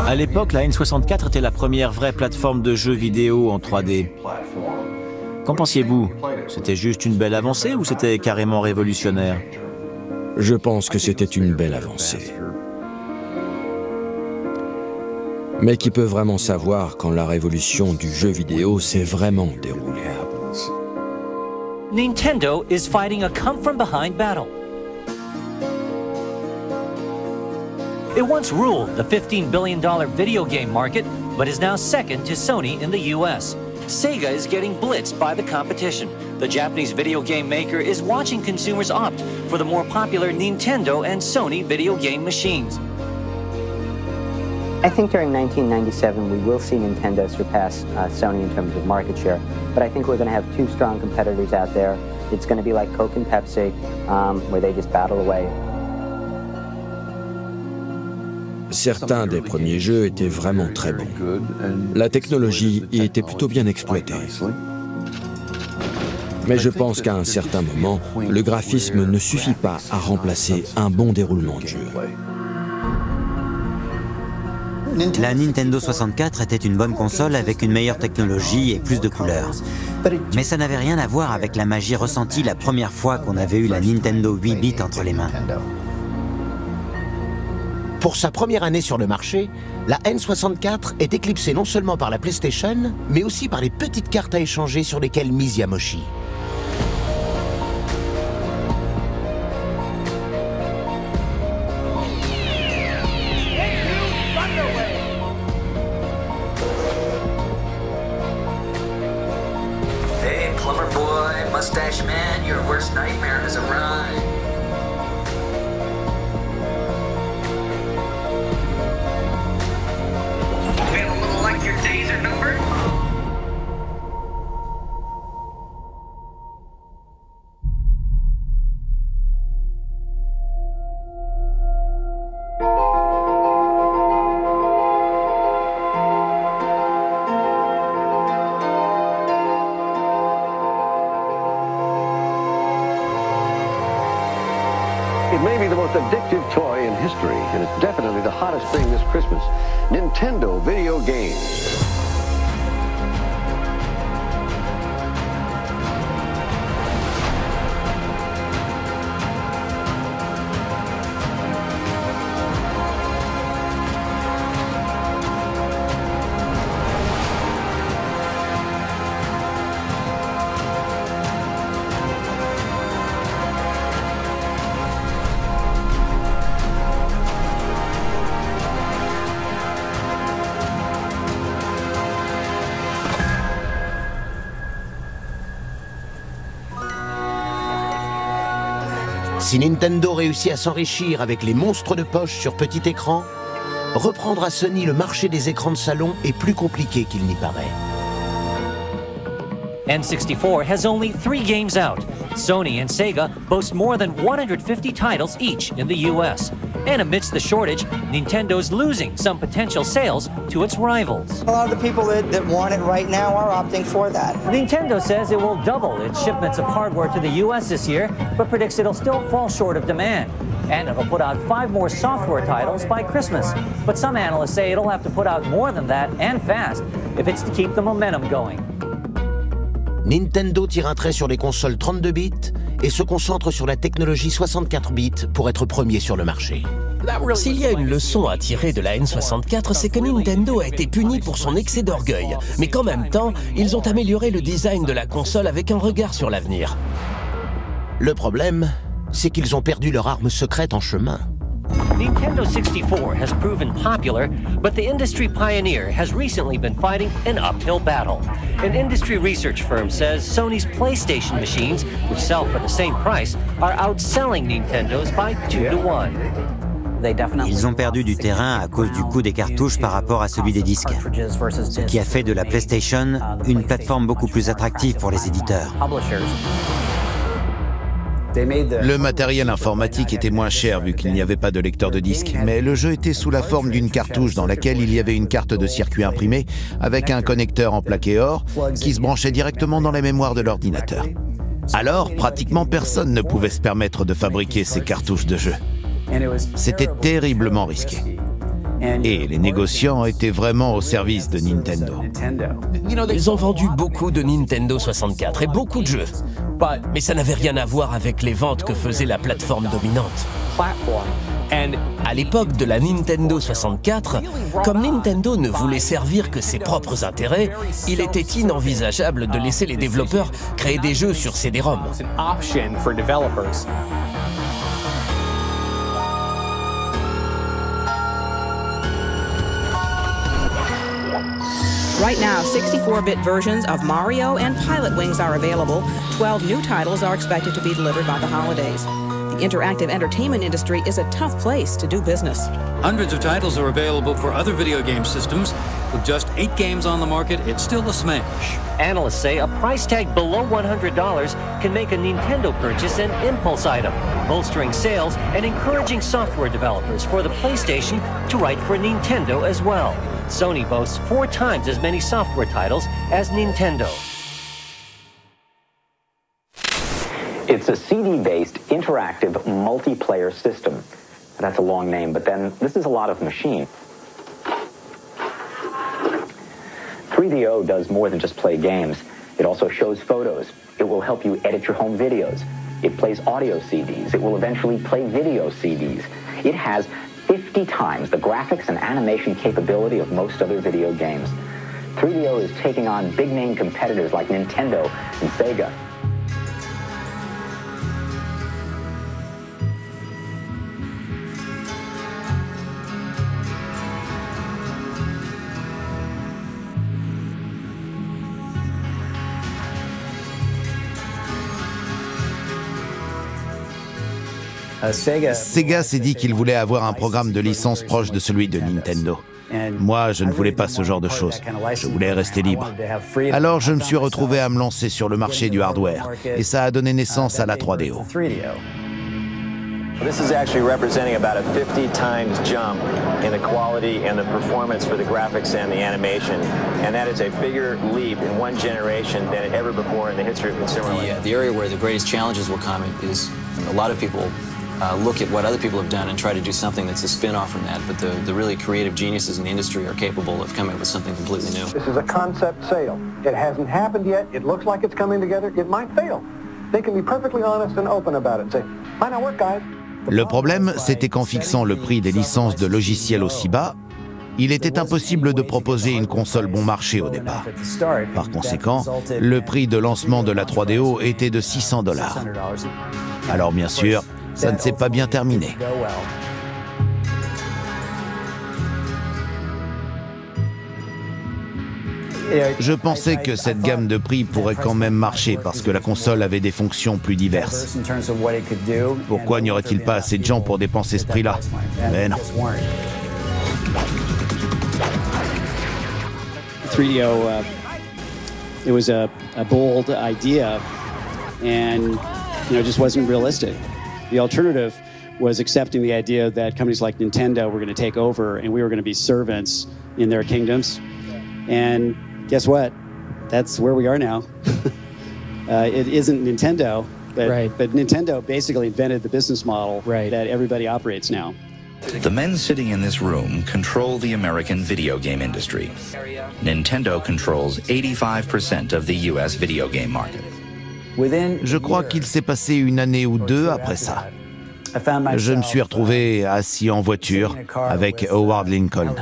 À l'époque, la N64 était la première vraie plateforme de jeux vidéo en 3D. Qu'en pensiez-vous? C'était juste une belle avancée ou c'était carrément révolutionnaire? Je pense que c'était une belle avancée. Mais qui peut vraiment savoir quand la révolution du jeu vidéo s'est vraiment déroulée? Nintendo is fighting a come-from-behind battle. It once ruled the $15 billion video game market, but is now second to Sony in the US. Sega is getting blitzed by the competition. The Japanese video game maker is watching consumers opt for the more popular Nintendo and Sony video game machines. I think during 1997 we will see Nintendo surpass Sony in terms of market share, but I think we're going to have two strong competitors out there. It's going to be like Coke and Pepsi, where they just battle away. Certains des premiers jeux étaient vraiment très bons. La technologie y était plutôt bien exploitée. Mais je pense qu'à un certain moment, le graphisme ne suffit pas à remplacer un bon déroulement de jeu. La Nintendo 64 était une bonne console avec une meilleure technologie et plus de couleurs. Mais ça n'avait rien à voir avec la magie ressentie la première fois qu'on avait eu la Nintendo 8 bits entre les mains. Pour sa première année sur le marché, la N64 est éclipsée non seulement par la PlayStation, mais aussi par les petites cartes à échanger sur lesquelles mise Yamoshi. Hey, Plumber Boy, Mustache Man, your worst nightmare has arrived. Your days are numbered? It may be the most addictive toy in history, and it's definitely the hottest thing this Christmas. Nintendo video games. Si Nintendo réussit à s'enrichir avec les monstres de poche sur petit écran, reprendre à Sony le marché des écrans de salon est plus compliqué qu'il n'y paraît. N64 has only 3 games out. Sony and Sega boast more than 150 titles each in the US. And amidst the shortage, Nintendo's losing some potential sales to its rivals. A lot of the people that want it right now are opting for that. Nintendo says it will double its shipments of hardware to the US this year, but predicts it'll still fall short of demand. And it'll put out 5 more software titles by Christmas. But some analysts say it'll have to put out more than that, and fast, if it's to keep the momentum going. Nintendo tire un trait sur les consoles 32 bits et se concentre sur la technologie 64 bits pour être premier sur le marché. S'il y a une leçon à tirer de la N64, c'est que Nintendo a été puni pour son excès d'orgueil. Mais qu'en même temps, ils ont amélioré le design de la console avec un regard sur l'avenir. Le problème, c'est qu'ils ont perdu leur arme secrète en chemin. Nintendo 64 has proven popular, but the industry pioneer has recently been fighting an uphill battle. An industry research firm says Sony's PlayStation machines, which sell for the same price, are outselling Nintendo's by 2 to 1. Ils ont perdu du terrain à cause du coût des cartouches par rapport à celui des disques, ce qui a fait de la PlayStation une plateforme beaucoup plus attractive pour les éditeurs. Le matériel informatique était moins cher vu qu'il n'y avait pas de lecteur de disque, mais le jeu était sous la forme d'une cartouche dans laquelle il y avait une carte de circuit imprimée avec un connecteur en plaqué or qui se branchait directement dans la mémoire de l'ordinateur. Alors, pratiquement personne ne pouvait se permettre de fabriquer ces cartouches de jeu. C'était terriblement risqué. Et les négociants étaient vraiment au service de Nintendo. Ils ont vendu beaucoup de Nintendo 64 et beaucoup de jeux. Mais ça n'avait rien à voir avec les ventes que faisait la plateforme dominante. À l'époque de la Nintendo 64, comme Nintendo ne voulait servir que ses propres intérêts, il était inenvisageable de laisser les développeurs créer des jeux sur CD-ROM. Right now, 64-bit versions of Mario and Pilot Wings are available. 12 new titles are expected to be delivered by the holidays. The interactive entertainment industry is a tough place to do business. Hundreds of titles are available for other video game systems. With just 8 games on the market, it's still a smash. Analysts say a price tag below $100 can make a Nintendo purchase an impulse item, bolstering sales and encouraging software developers for the PlayStation to write for Nintendo as well. Sony boasts 4 times as many software titles as Nintendo. It's a CD-based interactive multiplayer system. That's a long name, but then this is a lot of machine. 3DO does more than just play games. It also shows photos. It will help you edit your home videos. It plays audio CDs. It will eventually play video CDs. It has 50 times the graphics and animation capability of most other video games. 3DO is taking on big-name competitors like Nintendo and Sega. Sega s'est dit qu'il voulait avoir un programme de licence proche de celui de Nintendo. Moi, je ne voulais pas ce genre de choses. Je voulais rester libre. Alors, je me suis retrouvé à me lancer sur le marché du hardware. Et ça a donné naissance à la 3DO. This is actually representing about a 50 times jump in the quality and the performance for the graphics and the animation. And that is a bigger leap in one generation than ever before in the history of consumer electronics. The area where the greatest challenges will come is a lot of people look at what other people have done and try to do something that's a spin-off from that, but the really creative geniuses in the industry are capable of coming up with something completely new. This is a concept sale. It hasn't happened yet. It looks like it's coming together. It might fail. They can be perfectly honest and open about it and say, might not work, guys. Le problème, c'était qu'en fixant le prix des licences de logiciels aussi bas, il était impossible de proposer une console bon marché au départ. Par conséquent, le prix de lancement de la 3DO était de $600. Alors bien sûr, ça ne s'est pas bien terminé. Je pensais que cette gamme de prix pourrait quand même marcher parce que la console avait des fonctions plus diverses. Pourquoi n'y aurait-il pas assez de gens pour dépenser ce prix-là? Mais non. 3DO, it was a bold idea and it just wasn't realistic. The alternative was accepting the idea that companies like Nintendo were going to take over and we were going to be servants in their kingdoms. And guess what? That's where we are now. It isn't Nintendo, but Nintendo basically invented the business model that everybody operates now. The men sitting in this room control the American video game industry. Nintendo controls 85% of the US video game market. Je crois qu'il s'est passé une année ou deux après ça. Je me suis retrouvé assis en voiture avec Howard Lincoln.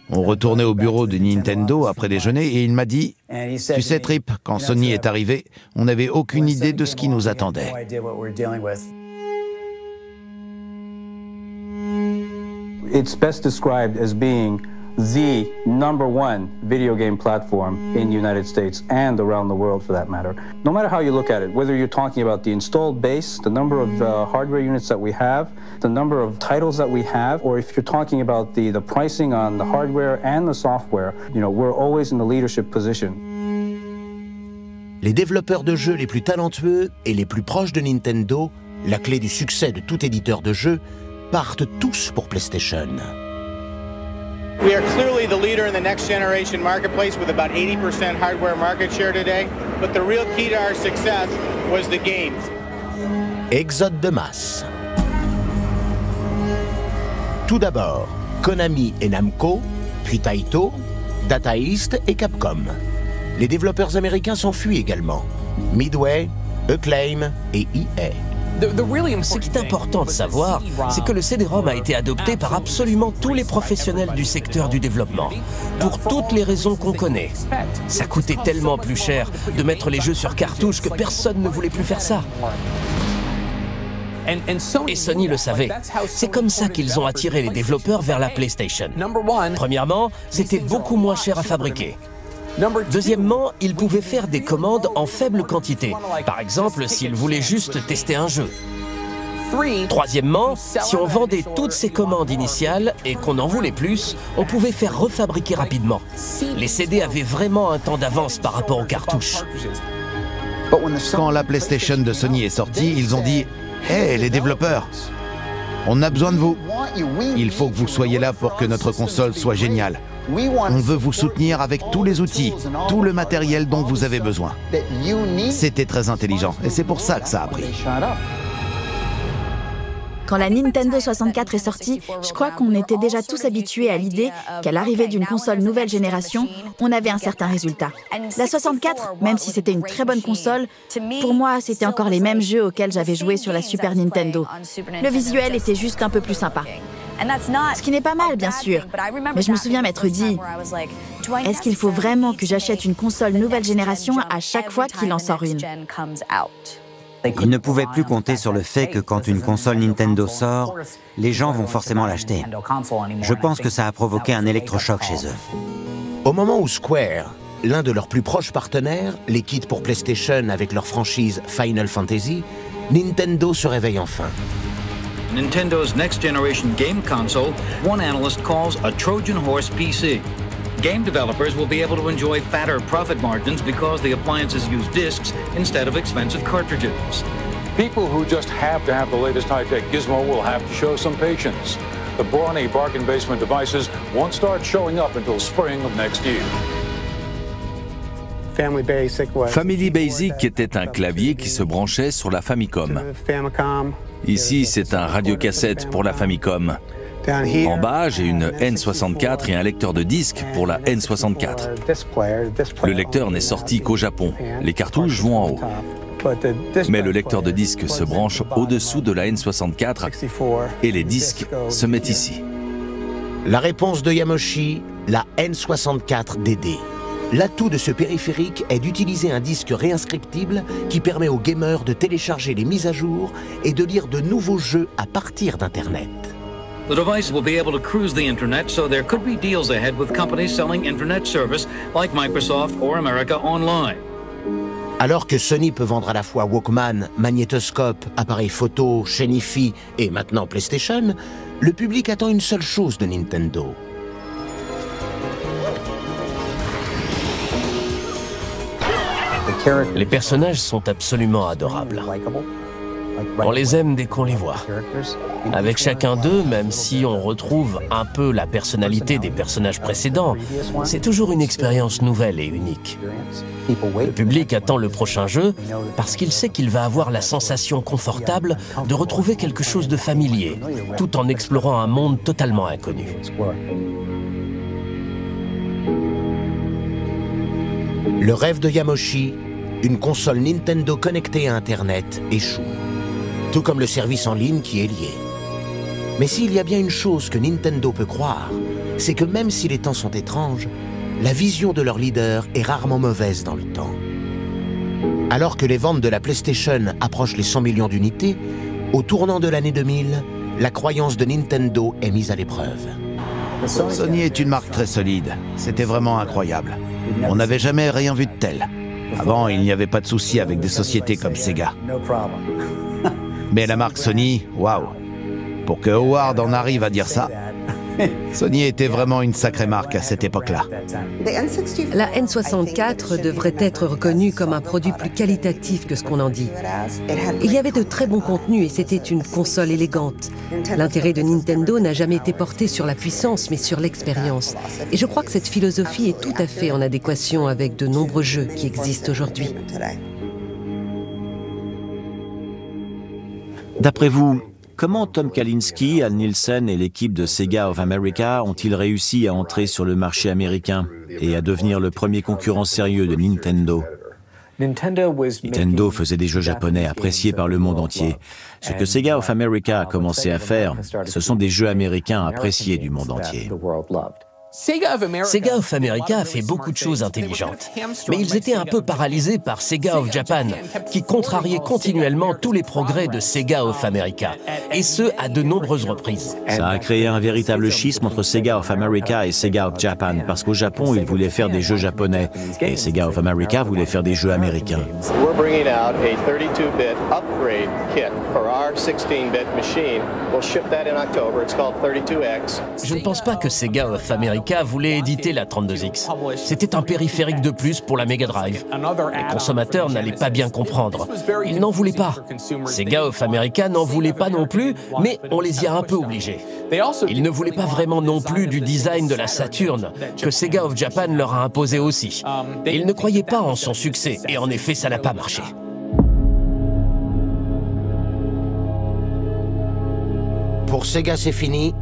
On retournait au bureau de Nintendo après déjeuner et il m'a dit « Tu sais, Trip, quand Sony est arrivé, on n'avait aucune idée de ce qui nous attendait. » It's best described as being the #1 video game platform in the United States and around the world for that matter. No matter how you look at it, whether you're talking about the installed base, the number of hardware units that we have, the number of titles that we have, or if you're talking about the pricing on the hardware and the software, we're always in the leadership position. Les développeurs de jeux les plus talentueux et les plus proches de Nintendo, la clé du succès de tout éditeur de jeux, partent tous pour PlayStation. We are clearly the leader in the next generation marketplace with about 80% hardware market share today, but the real key to our success was the games. Exode de masse. Tout d'abord, Konami et Namco, puis Taito, Data East et Capcom. Les développeurs américains s'enfuient également. Midway, Acclaim et EA. Ce qui est important de savoir, c'est que le CD-ROM a été adopté par absolument tous les professionnels du secteur du développement, pour toutes les raisons qu'on connaît. Ça coûtait tellement plus cher de mettre les jeux sur cartouche que personne ne voulait plus faire ça. Et Sony le savait. C'est comme ça qu'ils ont attiré les développeurs vers la PlayStation. Premièrement, c'était beaucoup moins cher à fabriquer. Deuxièmement, ils pouvaient faire des commandes en faible quantité. Par exemple, s'ils voulaient juste tester un jeu. Troisièmement, si on vendait toutes ces commandes initiales et qu'on en voulait plus, on pouvait faire refabriquer rapidement. Les CD avaient vraiment un temps d'avance par rapport aux cartouches. Quand la PlayStation de Sony est sortie, ils ont dit « Hey, les développeurs, on a besoin de vous. Il faut que vous soyez là pour que notre console soit géniale. On veut vous soutenir avec tous les outils, tout le matériel dont vous avez besoin. » C'était très intelligent et c'est pour ça que ça a pris. Quand la Nintendo 64 est sortie, je crois qu'on était déjà tous habitués à l'idée qu'à l'arrivée d'une console nouvelle génération, on avait un certain résultat. La 64, même si c'était une très bonne console, pour moi, c'était encore les mêmes jeux auxquels j'avais joué sur la Super Nintendo. Le visuel était juste un peu plus sympa. Ce qui n'est pas mal, bien sûr. Mais je me souviens m'être dit, est-ce qu'il faut vraiment que j'achète une console nouvelle génération à chaque fois qu'il en sort une ? Ils ne pouvaient plus compter sur le fait que quand une console Nintendo sort, les gens vont forcément l'acheter. Je pense que ça a provoqué un électrochoc chez eux. Au moment où Square, l'un de leurs plus proches partenaires, les quitte pour PlayStation avec leur franchise Final Fantasy, Nintendo se réveille enfin. Nintendo's next-generation game console, one analyst calls a Trojan horse PC. Game developers will be able to enjoy fatter profit margins because the appliances use discs instead of expensive cartridges. People who just have to have the latest high-tech gizmo will have to show some patience. The brawny bargain basement devices won't start showing up until spring of next year. Family Basic était un clavier qui se branchait sur la Famicom. Ici, c'est un radiocassette pour la Famicom. En bas, j'ai une N64 et un lecteur de disques pour la N64. Le lecteur n'est sorti qu'au Japon. Les cartouches vont en haut. Mais le lecteur de disques se branche au-dessous de la N64 et les disques se mettent ici. La réponse de Yamoshi, la N64DD. L'atout de ce périphérique est d'utiliser un disque réinscriptible qui permet aux gamers de télécharger les mises à jour et de lire de nouveaux jeux à partir d'Internet. The device will be able to cruise the internet, so there could be deals ahead with companies selling internet service like Microsoft or America Online. Alors que Sony peut vendre à la fois Walkman, magnétoscope, appareil photo, chaîne Hi-Fi et maintenant PlayStation, le public attend une seule chose de Nintendo. Les personnages sont absolument adorables. On les aime dès qu'on les voit. Avec chacun d'eux, même si on retrouve un peu la personnalité des personnages précédents, c'est toujours une expérience nouvelle et unique. Le public attend le prochain jeu parce qu'il sait qu'il va avoir la sensation confortable de retrouver quelque chose de familier, tout en explorant un monde totalement inconnu. Le rêve de Yamoshi, une console Nintendo connectée à Internet, échoue. Tout comme le service en ligne qui est lié. Mais s'il y a bien une chose que Nintendo peut croire, c'est que même si les temps sont étranges, la vision de leur leader est rarement mauvaise dans le temps. Alors que les ventes de la PlayStation approchent les 100 millions d'unités, au tournant de l'année 2000, la croyance de Nintendo est mise à l'épreuve. Sony est une marque très solide. C'était vraiment incroyable. On n'avait jamais rien vu de tel. Avant, il n'y avait pas de souci avec des sociétés comme Sega. Mais la marque Sony, waouh! Pour que Howard en arrive à dire ça, Sony était vraiment une sacrée marque à cette époque-là. La N64 devrait être reconnue comme un produit plus qualitatif que ce qu'on en dit. Il y avait de très bons contenus et c'était une console élégante. L'intérêt de Nintendo n'a jamais été porté sur la puissance, mais sur l'expérience. Et je crois que cette philosophie est tout à fait en adéquation avec de nombreux jeux qui existent aujourd'hui. D'après vous, Comment Tom Kalinske, Al Nielsen et l'équipe de Sega of America ont-ils réussi à entrer sur le marché américain et à devenir le premier concurrent sérieux de Nintendo? Nintendo faisait des jeux japonais appréciés par le monde entier. Ce que Sega of America a commencé à faire, ce sont des jeux américains appréciés du monde entier. Sega of America a fait beaucoup de choses intelligentes, mais ils étaient un peu paralysés par Sega of Japan, qui contrariait continuellement tous les progrès de Sega of America, et ce, à de nombreuses reprises. Ça a créé un véritable schisme entre Sega of America et Sega of Japan, parce qu'au Japon, ils voulaient faire des jeux japonais, et Sega of America voulait faire des jeux américains. We're bringing out a 32-bit upgrade kit for our 16-bit machine. We'll ship that in October. It's called 32X. Je ne pense pas que Sega of America voulait éditer la 32X. C'était un périphérique de plus pour la Mega Drive. Les consommateurs n'allaient pas bien comprendre. Ils n'en voulaient pas. Sega of America n'en voulait pas non plus, mais on les y a un peu obligés. Ils ne voulaient pas vraiment non plus du design de la Saturn, que Sega of Japan leur a imposé aussi. Ils ne croyaient pas en son succès, et en effet, ça n'a pas marché. Pour Sega, c'est fini.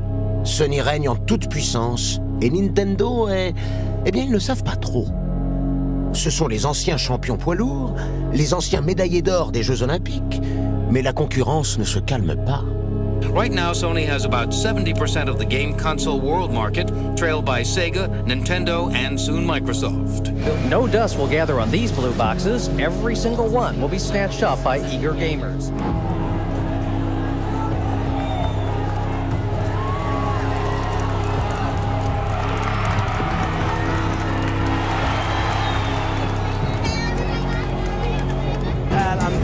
Sony règne en toute puissance. Et Nintendo est... Eh bien, ils ne savent pas trop. Ce sont les anciens champions poids lourds, les anciens médaillés d'or des Jeux Olympiques, mais la concurrence ne se calme pas. Right now, Sony has about 70% of the game console world market, trailed by Sega, Nintendo, and soon Microsoft. No dust will gather on these blue boxes. Every single one will be snatched up by eager gamers.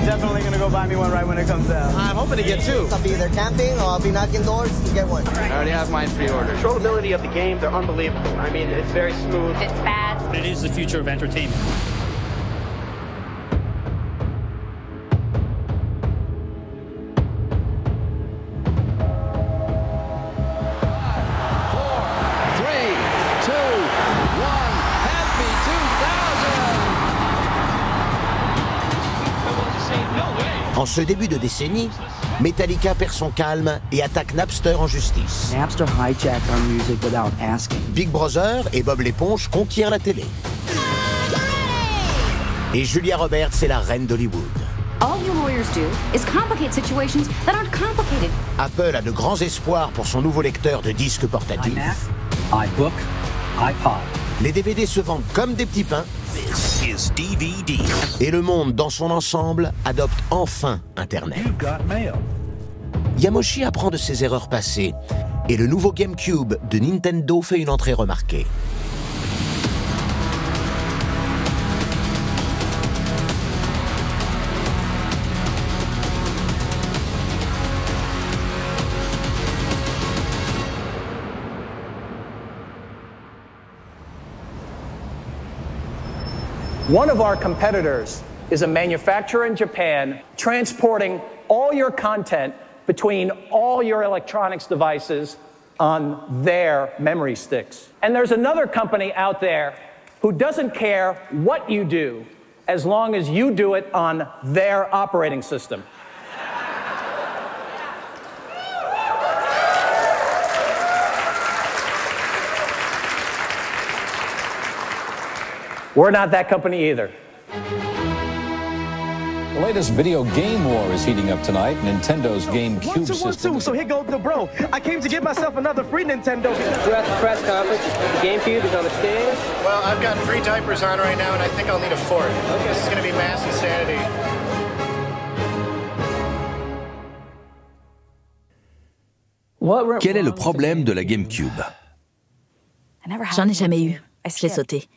Definitely gonna go buy me one right when it comes out. I'm hoping to get two. I'll be either camping or I'll be knocking doors to get one. I already have mine pre-ordered. The controllability of the games are unbelievable. I mean, it's very smooth. It's fast. It is the future of entertainment. En ce début de décennie, Metallica perd son calme et attaque Napster en justice. Napster hijacked our music without asking. Big Brother et Bob l'éponge conquièrent la télé. Et Julia Roberts est la reine d'Hollywood. All you lawyers do is complicate situations that aren't complicated. Apple a de grands espoirs pour son nouveau lecteur de disques portatif. iBook, iPod. Les DVD se vendent comme des petits pains. This is DVD. Et le monde dans son ensemble adopte enfin Internet. You got mail. Yamoshi apprend de ses erreurs passées et le nouveau GameCube de Nintendo fait une entrée remarquée. One of our competitors is a manufacturer in Japan transporting all your content between all your electronics devices on their memory sticks. And there's another company out there who doesn't care what you do as long as you do it on their operating system. We're not that company either. The latest video game war is heating up tonight. Nintendo's GameCube system. So here goes the bro. I came to get myself another free Nintendo. We're at the press conference. The GameCube is on the stage. Well, I've got 3 diapers on right now, and I think I'll need a 4th. Okay. This is going to be mass insanity. Quel est le problème de la GameCube? J'en ai jamais eu. Je l'ai sauté.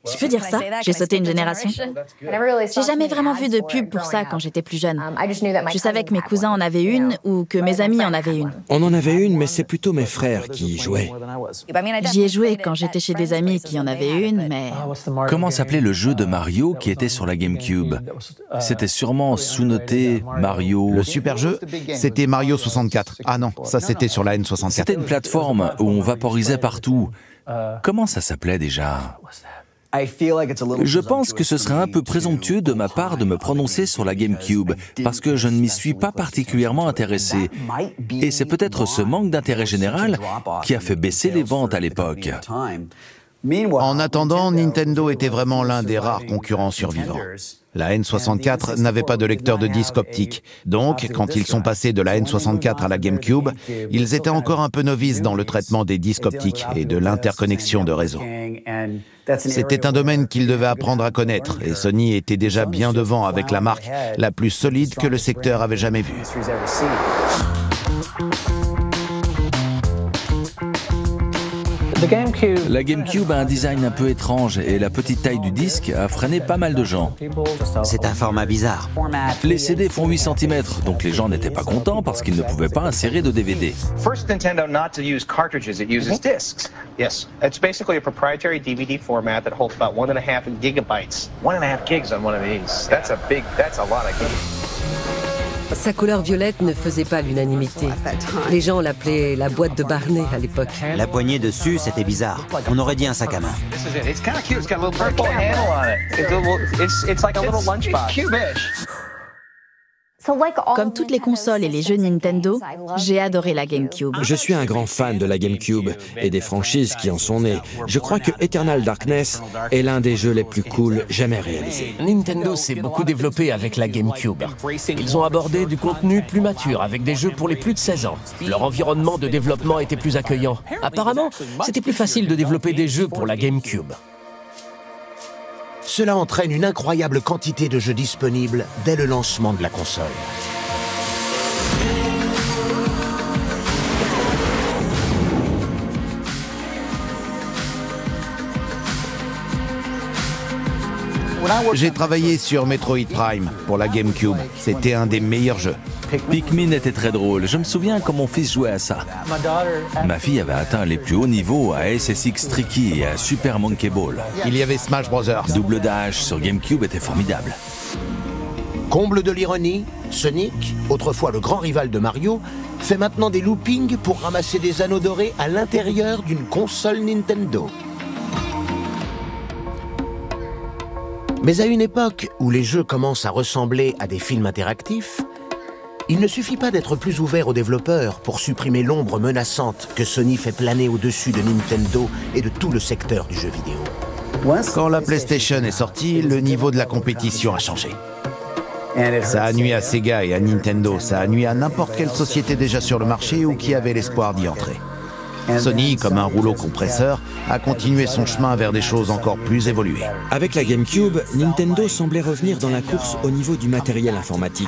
Je peux dire ça? J'ai sauté une génération. J'ai jamais vraiment vu de pub pour ça quand j'étais plus jeune. Je savais que mes cousins en avaient une ou que mes amis en avaient une. On en avait une, mais c'est plutôt mes frères qui y jouaient. J'y ai joué quand j'étais chez des amis qui en avaient une, mais... Comment s'appelait le jeu de Mario qui était sur la GameCube? C'était sûrement sous-noté Mario... Le super jeu, c'était Mario 64. Ah non, ça c'était sur la N64. C'était une plateforme où on vaporisait partout. Comment ça s'appelait déjà? Je pense que ce serait un peu présomptueux de ma part de me prononcer sur la GameCube, parce que je ne m'y suis pas particulièrement intéressé. Et c'est peut-être ce manque d'intérêt général qui a fait baisser les ventes à l'époque. En attendant, Nintendo était vraiment l'un des rares concurrents survivants. La N64 n'avait pas de lecteur de disque optique. Donc, quand ils sont passés de la N64 à la GameCube, ils étaient encore un peu novices dans le traitement des disques optiques et de l'interconnexion de réseau. C'était un domaine qu'ils devaient apprendre à connaître, et Sony était déjà bien devant avec la marque la plus solide que le secteur avait jamais vue. La GameCube a un design un peu étrange et la petite taille du disque a freiné pas mal de gens. C'est un format bizarre. Les CD font 8 cm, donc les gens n'étaient pas contents parce qu'ils ne pouvaient pas insérer de DVD. First Nintendo not to use cartridges, it uses discs. Yes, it's basically a proprietary DVD format that holds about 1.5 gigabytes. 1.5 gigs on one of these. That's a lot of gigs. Sa couleur violette ne faisait pas l'unanimité. Les gens l'appelaient la boîte de Barney à l'époque. La poignée dessus, c'était bizarre. On aurait dit un sac à main. Comme toutes les consoles et les jeux Nintendo, j'ai adoré la GameCube. Je suis un grand fan de la GameCube et des franchises qui en sont nées. Je crois que Eternal Darkness est l'un des jeux les plus cool jamais réalisés. Nintendo s'est beaucoup développé avec la GameCube. Ils ont abordé du contenu plus mature avec des jeux pour les plus de 16 ans. Leur environnement de développement était plus accueillant. Apparemment, c'était plus facile de développer des jeux pour la GameCube. Cela entraîne une incroyable quantité de jeux disponibles dès le lancement de la console. J'ai travaillé sur Metroid Prime pour la GameCube. C'était un des meilleurs jeux. Pikmin était très drôle. Je me souviens quand mon fils jouait à ça. Ma fille avait atteint les plus hauts niveaux à SSX Tricky et à Super Monkey Ball. Il y avait Smash Brothers. Double Dash sur GameCube était formidable. Comble de l'ironie, Sonic, autrefois le grand rival de Mario, fait maintenant des loopings pour ramasser des anneaux dorés à l'intérieur d'une console Nintendo. Mais à une époque où les jeux commencent à ressembler à des films interactifs, il ne suffit pas d'être plus ouvert aux développeurs pour supprimer l'ombre menaçante que Sony fait planer au-dessus de Nintendo et de tout le secteur du jeu vidéo. Quand la PlayStation est sortie, le niveau de la compétition a changé. Ça a nui à Sega et à Nintendo, ça a nui à n'importe quelle société déjà sur le marché ou qui avait l'espoir d'y entrer. Sony, comme un rouleau compresseur, a continué son chemin vers des choses encore plus évoluées. Avec la GameCube, Nintendo semblait revenir dans la course au niveau du matériel informatique.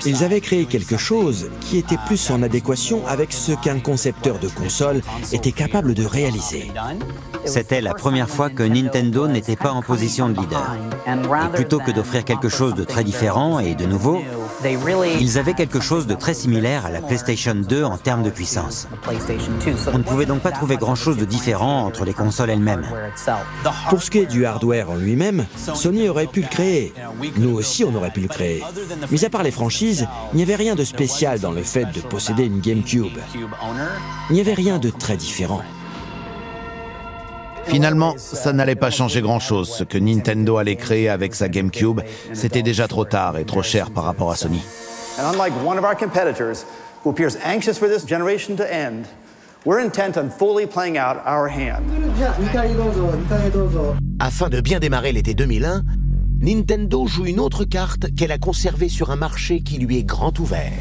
Ils avaient créé quelque chose qui était plus en adéquation avec ce qu'un concepteur de console était capable de réaliser. C'était la première fois que Nintendo n'était pas en position de leader. Et plutôt que d'offrir quelque chose de très différent et de nouveau, ils avaient quelque chose de très similaire à la PlayStation 2 en termes de puissance. On ne pouvait donc pas trouver grand-chose de différent entre les consoles elles-mêmes. Pour ce qui est du hardware en lui-même, Sony aurait pu le créer. Nous aussi, on aurait pu le créer. Mis à part les franchises, il n'y avait rien de spécial dans le fait de posséder une GameCube. Il n'y avait rien de très différent. Finalement, ça n'allait pas changer grand-chose. Ce que Nintendo allait créer avec sa GameCube, c'était déjà trop tard et trop cher par rapport à Sony. And unlike one of our competitors, who appears anxious for this generation to end, we're intent on fully playing out our hand. Afin de bien démarrer l'été 2001, Nintendo joue une autre carte qu'elle a conservée sur un marché qui lui est grand ouvert.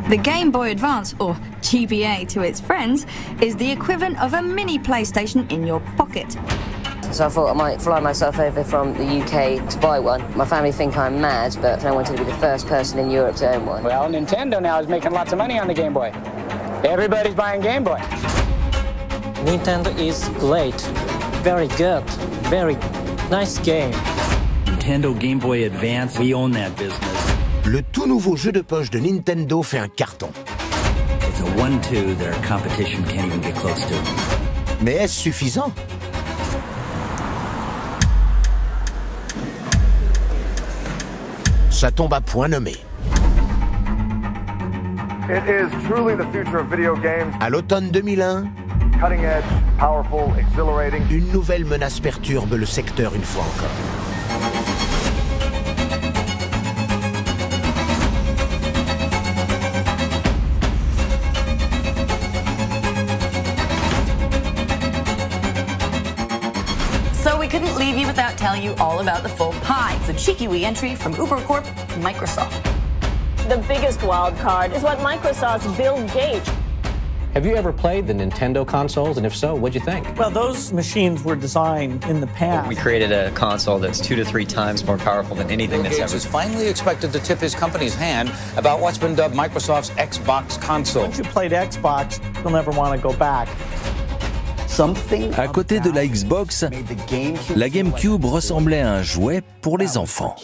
The Game Boy Advance, or GBA to its friends, is the equivalent of a mini PlayStation in your pocket. So I thought I might fly myself over from the UK to buy one. My family think I'm mad, but I wanted to be the first person in Europe to own one. Well, Nintendo now is making lots of money on the Game Boy. Everybody's buying Game Boy. Nintendo is great. Very good. Very nice game. Nintendo Game Boy Advance, we own that business. Le tout nouveau jeu de poche de Nintendo fait un carton. It's a 1-2 that our competition can't even get close to. Mais est-ce suffisant? Ça tombe à point nommé. À l'automne 2001, une nouvelle menace perturbe le secteur une fois encore. So we couldn't leave you without telling you all about the full pie. It's a cheeky wee entry from Uber Corp, Microsoft. The biggest wild card is what Microsoft's Bill Gates. Have you ever played the Nintendo consoles, and if so, what'd you think? Well, those machines were designed in the past. We created a console that's 2 to 3 times more powerful than anything that's Gates ever... is finally expected to tip his company's hand about what's been dubbed Microsoft's Xbox console. Once you played Xbox, you'll never want to go back. À côté de la Xbox, la GameCube ressemblait à un jouet pour les enfants.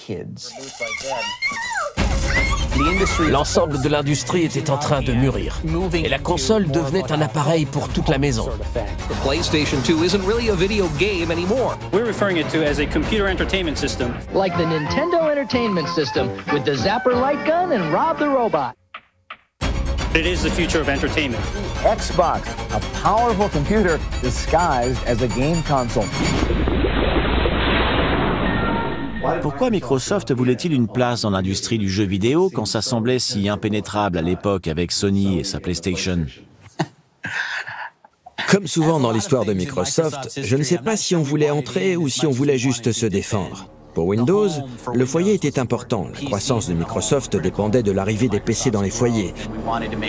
L'ensemble de l'industrie était en train de mûrir. Et la console devenait un appareil pour toute la maison. The PlayStation 2 isn't really a video game anymore. We're referring it to as a computer entertainment system. Like the Nintendo Entertainment System with the Zapper light gun and Rob the Robot. It is the future of entertainment. Xbox, a powerful computer disguised as a game console. Pourquoi Microsoft voulait-il une place dans l'industrie du jeu vidéo quand ça semblait si impénétrable à l'époque avec Sony et sa PlayStation? Comme souvent dans l'histoire de Microsoft, je ne sais pas si on voulait entrer ou si on voulait juste se défendre. Pour Windows, le foyer était important. La croissance de Microsoft dépendait de l'arrivée des PC dans les foyers.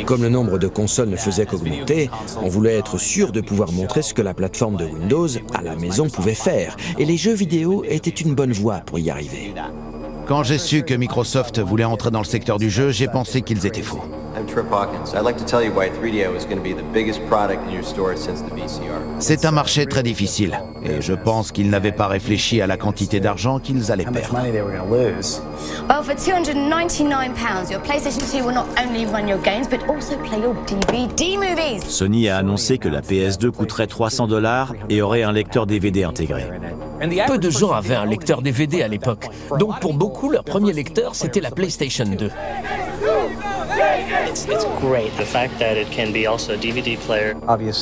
Comme le nombre de consoles ne faisait qu'augmenter, on voulait être sûr de pouvoir montrer ce que la plateforme de Windows à la maison pouvait faire. Et les jeux vidéo étaient une bonne voie pour y arriver. Quand j'ai su que Microsoft voulait entrer dans le secteur du jeu, j'ai pensé qu'ils étaient faux. C'est un marché très difficile, et je pense qu'ils n'avaient pas réfléchi à la quantité d'argent qu'ils allaient perdre. Well, for £299, your PlayStation 2 will not only run your games, but also play your DVD movies. Sony a annoncé que la PS2 coûterait $300 et aurait un lecteur DVD intégré. Peu de gens avaient un lecteur DVD à l'époque, donc pour beaucoup, leur premier lecteur, c'était la PlayStation 2.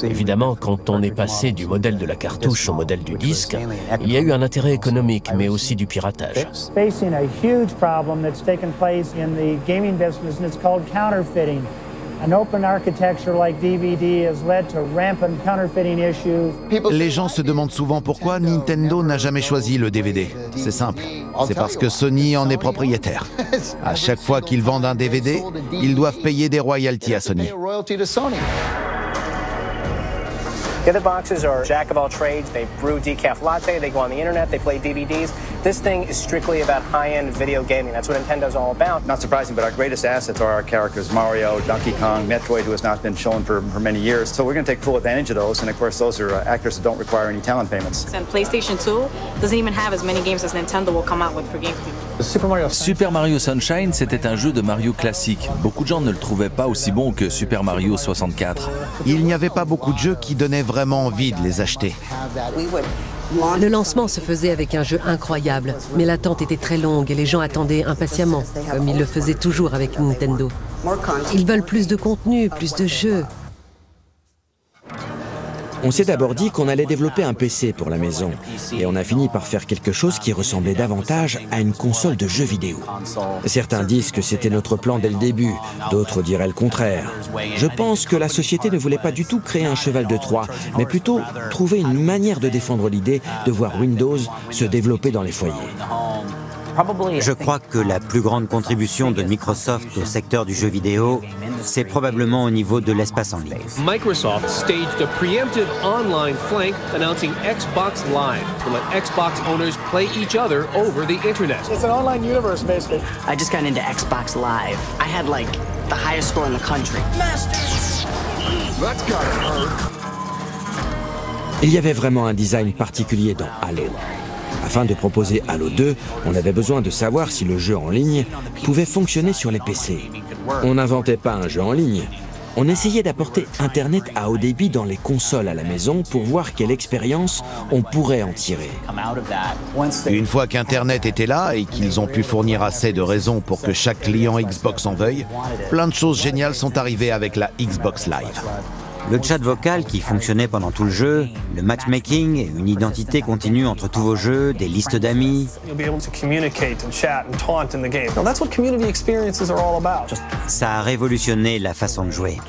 Évidemment, quand on est passé du modèle de la cartouche au modèle du disque, il y a eu un intérêt économique, mais aussi du piratage. Facing a huge problem that's taken place in the gaming business, and it's called counterfeiting. An open architecture like DVD has led to rampant counterfeiting issues. Les gens se demandent souvent pourquoi Nintendo n'a jamais choisi le DVD. C'est simple, c'est parce que Sony en est propriétaire. À chaque fois qu'ils vendent un DVD, ils doivent payer des royalties à Sony. The other boxes are jack of all trades. They brew decaf latte, they go on the internet, they play DVDs. This thing is strictly about high-end video gaming. That's what Nintendo's all about. Not surprising, but our greatest assets are our characters, Mario, Donkey Kong, Metroid, who has not been shown for many years. So we're going to take full advantage of those, and of course those are actors that don't require any talent payments. And PlayStation 2 doesn't even have as many games as Nintendo will come out with for GameCube. Super Mario Sunshine, c'était un jeu de Mario classique. Beaucoup de gens ne le trouvaient pas aussi bon que Super Mario 64. Il n'y avait pas beaucoup de jeux qui donnaient vraiment envie de les acheter. Le lancement se faisait avec un jeu incroyable, mais l'attente était très longue et les gens attendaient impatiemment, comme ils le faisaient toujours avec Nintendo. Ils veulent plus de contenu, plus de jeux. On s'est d'abord dit qu'on allait développer un PC pour la maison, et on a fini par faire quelque chose qui ressemblait davantage à une console de jeux vidéo. Certains disent que c'était notre plan dès le début, d'autres diraient le contraire. Je pense que la société ne voulait pas du tout créer un cheval de Troie, mais plutôt trouver une manière de défendre l'idée de voir Windows se développer dans les foyers. Je crois que la plus grande contribution de Microsoft au secteur du jeu vidéo, c'est probablement au niveau de l'espace en ligne. Microsoft staged a preemptive online flank announcing Xbox Live to let Xbox owners play each other over the internet. It's an online universe, basically. I just got into Xbox Live. I had like the highest score in the country. That's gotta hurt. Il y avait vraiment un design particulier dans Halo. Afin de proposer Halo 2, on avait besoin de savoir si le jeu en ligne pouvait fonctionner sur les PC. On n'inventait pas un jeu en ligne, On essayait d'apporter Internet à haut débit dans les consoles à la maison pour voir quelle expérience on pourrait en tirer. Une fois qu'Internet était là et qu'ils ont pu fournir assez de raisons pour que chaque client Xbox en veuille, plein de choses géniales sont arrivées avec la Xbox Live. Le chat vocal qui fonctionnait pendant tout le jeu, le matchmaking, une identité continue entre tous vos jeux, des listes d'amis. Ça a révolutionné la façon de jouer.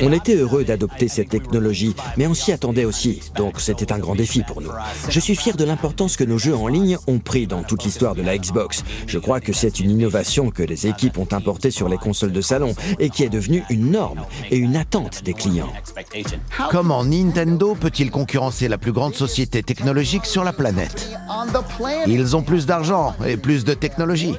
On était heureux d'adopter cette technologie, mais on s'y attendait aussi, donc c'était un grand défi pour nous. Je suis fier de l'importance que nos jeux en ligne ont pris dans toute l'histoire de la Xbox. Je crois que c'est une innovation que les équipes ont importée sur les consoles de salon et qui est devenue une norme et une attente des clients. Comment Nintendo peut-il concurrencer la plus grande société technologique sur la planète? Ils ont plus d'argent et plus de technologie.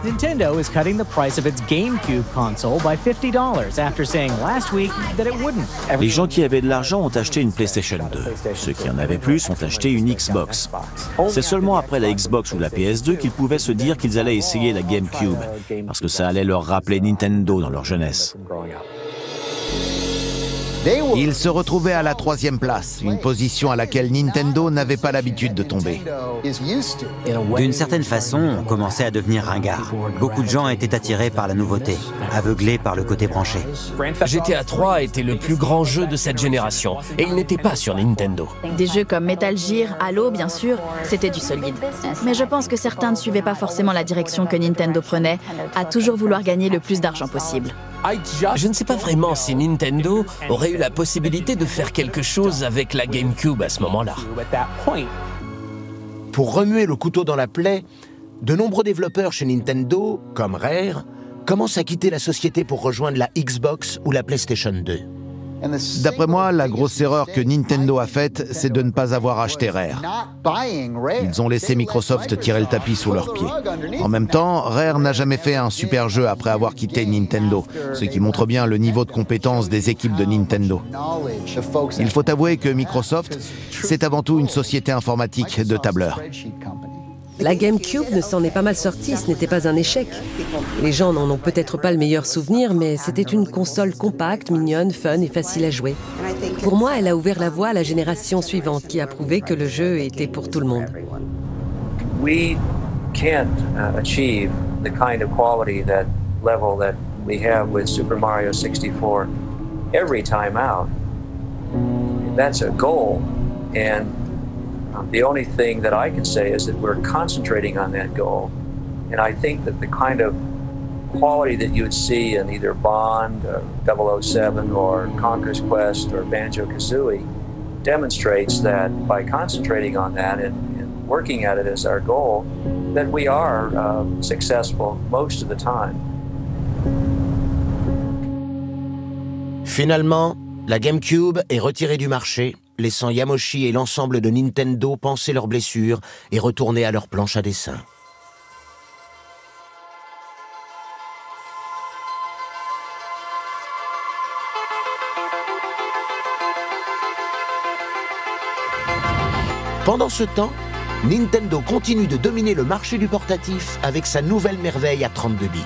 Nintendo is cutting the price of its GameCube console by $50 after saying last week that it wouldn't. Les gens qui avaient de l'argent ont acheté une PlayStation 2. Ceux qui en avaient plus ont acheté une Xbox. C'est seulement après la Xbox ou la PS2 qu'ils pouvaient se dire qu'ils allaient essayer la GameCube, parce que ça allait leur rappeler Nintendo dans leur jeunesse. Ils se retrouvaient à la 3e place, une position à laquelle Nintendo n'avait pas l'habitude de tomber. D'une certaine façon, on commençait à devenir ringard. Beaucoup de gens étaient attirés par la nouveauté, aveuglés par le côté branché. GTA 3 était le plus grand jeu de cette génération, et il n'était pas sur Nintendo. Des jeux comme Metal Gear, Halo, bien sûr, c'était du solide. Mais je pense que certains ne suivaient pas forcément la direction que Nintendo prenait, à toujours vouloir gagner le plus d'argent possible. Je ne sais pas vraiment si Nintendo aurait eu la possibilité de faire quelque chose avec la GameCube à ce moment-là. Pour remuer le couteau dans la plaie, de nombreux développeurs chez Nintendo, comme Rare, commencent à quitter la société pour rejoindre la Xbox ou la PlayStation 2. D'après moi, la grosse erreur que Nintendo a faite, c'est de ne pas avoir acheté Rare. Ils ont laissé Microsoft tirer le tapis sous leurs pieds. En même temps, Rare n'a jamais fait un super jeu après avoir quitté Nintendo, ce qui montre bien le niveau de compétence des équipes de Nintendo. Il faut avouer que Microsoft, c'est avant tout une société informatique de tableurs. La GameCube ne s'en est pas mal sortie, ce n'était pas un échec. Les gens n'en ont peut-être pas le meilleur souvenir, mais c'était une console compacte, mignonne, fun et facile à jouer. Pour moi, elle a ouvert la voie à la génération suivante, qui a prouvé que le jeu était pour tout le monde. We can't achieve the kind of quality, that level that we have with Super Mario 64 every time out. That's a goal, and the only thing that I can say is that we're concentrating on that goal. And I think that the kind of quality that you would see in either Bond, 007, or Conquer's Quest, or Banjo-Kazooie demonstrates that by concentrating on that and working at it as our goal, that we are successful most of the time. Finalement, la GameCube est retirée du marché, laissant Yamoshi et l'ensemble de Nintendo panser leurs blessures et retourner à leur planche à dessin. Pendant ce temps, Nintendo continue de dominer le marché du portatif avec sa nouvelle merveille à 32 bits.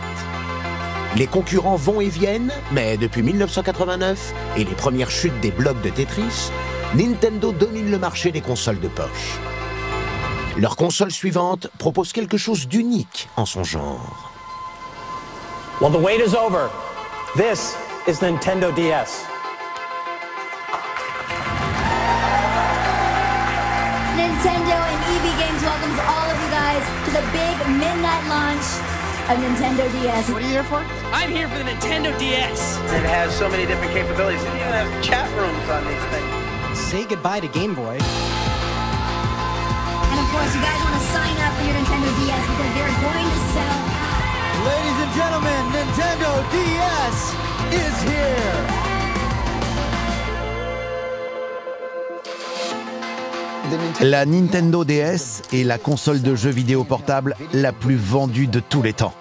Les concurrents vont et viennent, mais depuis 1989 et les premières chutes des blocs de Tetris, Nintendo domine le marché des consoles de poche. Leur console suivante propose quelque chose d'unique en son genre. Well, the wait is over. This is Nintendo DS. Nintendo and EB Games welcomes all of you guys to the big midnight launch of Nintendo DS. What are you here for? I'm here for the Nintendo DS. It has so many different capabilities. It even has chat rooms on these things. Say goodbye to Game Boy. And of course, you guys want to sign up for your Nintendo DS because they're going to sell out. Ladies and gentlemen, Nintendo DS is here. La Nintendo DS est la console de jeux vidéo portable la plus vendue de tous les temps.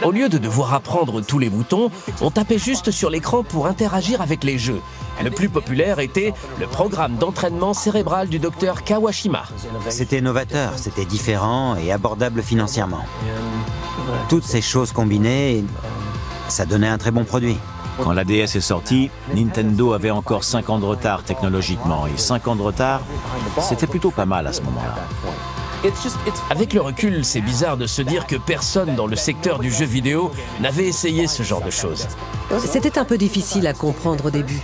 Au lieu de devoir apprendre tous les boutons, on tapait juste sur l'écran pour interagir avec les jeux. Le plus populaire était le programme d'entraînement cérébral du docteur Kawashima. C'était novateur, c'était différent et abordable financièrement. Toutes ces choses combinées, ça donnait un très bon produit. Quand la DS est sortie, Nintendo avait encore 5 ans de retard technologiquement. Et 5 ans de retard, c'était plutôt pas mal à ce moment-là. Avec le recul, c'est bizarre de se dire que personne dans le secteur du jeu vidéo n'avait essayé ce genre de choses. C'était un peu difficile à comprendre au début.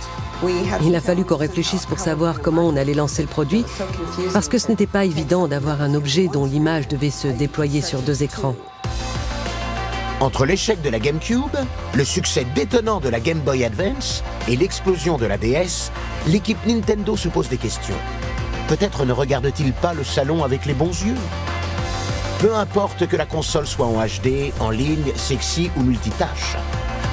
Il a fallu qu'on réfléchisse pour savoir comment on allait lancer le produit, parce que ce n'était pas évident d'avoir un objet dont l'image devait se déployer sur 2 écrans. Entre l'échec de la GameCube, le succès détonnant de la Game Boy Advance et l'explosion de la DS, l'équipe Nintendo se pose des questions. Peut-être ne regarde-t-il pas le salon avec les bons yeux? Peu importe que la console soit en HD, en ligne, sexy ou multitâche.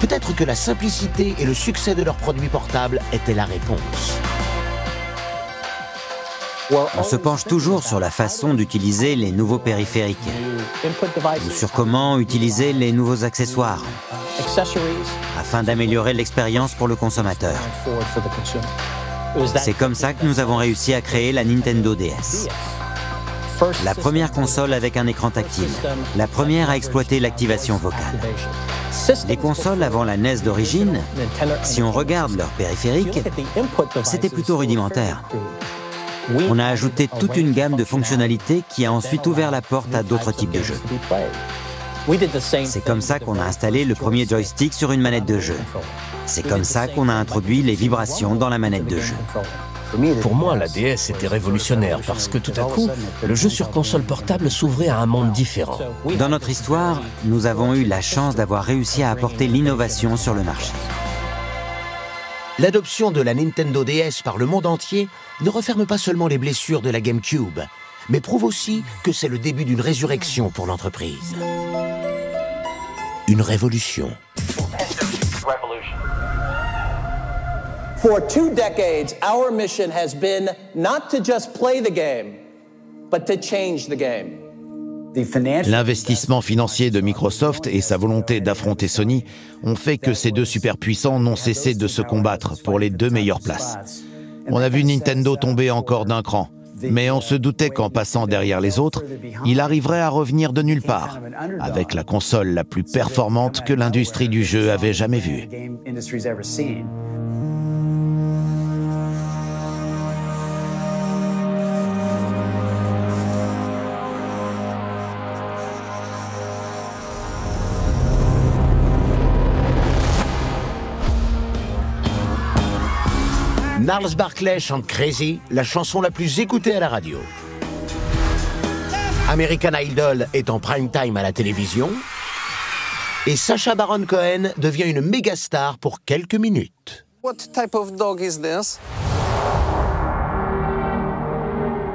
Peut-être que la simplicité et le succès de leurs produits portables étaient la réponse. On se penche toujours sur la façon d'utiliser les nouveaux périphériques, ou sur comment utiliser les nouveaux accessoires, afin d'améliorer l'expérience pour le consommateur. C'est comme ça que nous avons réussi à créer la Nintendo DS. La première console avec un écran tactile, la première à exploiter l'activation vocale. Les consoles avant la NES d'origine, si on regarde leurs périphériques, c'était plutôt rudimentaire. On a ajouté toute une gamme de fonctionnalités qui a ensuite ouvert la porte à d'autres types de jeux. C'est comme ça qu'on a installé le premier joystick sur une manette de jeu. C'est comme ça qu'on a introduit les vibrations dans la manette de jeu. Pour moi, la DS était révolutionnaire parce que tout à coup, le jeu sur console portable s'ouvrait à un monde différent. Dans notre histoire, nous avons eu la chance d'avoir réussi à apporter l'innovation sur le marché. L'adoption de la Nintendo DS par le monde entier ne referme pas seulement les blessures de la GameCube, mais prouve aussi que c'est le début d'une résurrection pour l'entreprise. Une révolution. For 2 decades, our mission has been not to just play the game, but to change the game. L'investissement financier de Microsoft et sa volonté d'affronter Sony ont fait que ces deux superpuissants n'ont cessé de se combattre pour les 2 meilleures places. On a vu Nintendo tomber encore d'un cran, mais on se doutait qu'en passant derrière les autres, il arriverait à revenir de nulle part, avec la console la plus performante que l'industrie du jeu avait jamais vue. Gnarls Barkley chante Crazy, la chanson la plus écoutée à la radio. American Idol est en prime time à la télévision. Et Sacha Baron Cohen devient une méga star pour quelques minutes. What type of dog is this?